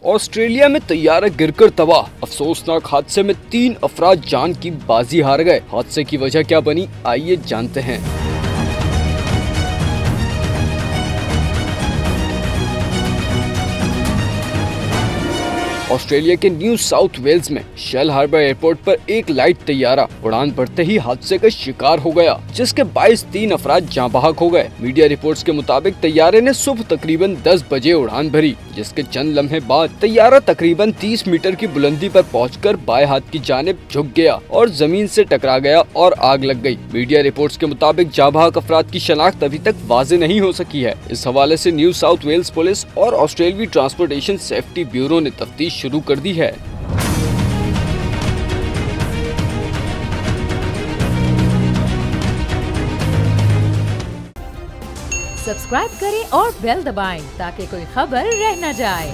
Australia में तैयारा गिरकर तबाह। अफसोसनाक हादसे में 3 अफराद जान की बाजी हार गए। हादसे की वजह क्या बनी, आइए जानते हैं। ऑस्ट्रेलिया के न्यू साउथ वेल्स में शेल हार्बर एयरपोर्ट पर एक लाइट तैयारा उड़ान भरते ही हादसे का शिकार हो गया, जिसके 3 अफराद जाँ बहक हो गए। मीडिया रिपोर्ट्स के मुताबिक तैयारे ने सुबह तकरीबन 10 बजे उड़ान भरी, जिसके चंद लम्हे बाद तैयारा तकरीबन 30 मीटर की बुलंदी पर पहुंचकर बाएं हाथ की जानिब झुक गया और जमीन से टकरा गया और आग लग गई। मीडिया रिपोर्ट्स के मुताबिक जाँ बहक अफराद की शनाख्त अभी तक वाज़ेह नहीं हो सकी है। इस हवाले से न्यू साउथ वेल्स पुलिस और ऑस्ट्रेलियाई ट्रांसपोर्टेशन सेफ्टी ब्यूरो ने तफ्तीश शुरू कर दी है। सब्सक्राइब करें और बेल दबाएं ताकि कोई खबर रह न जाए।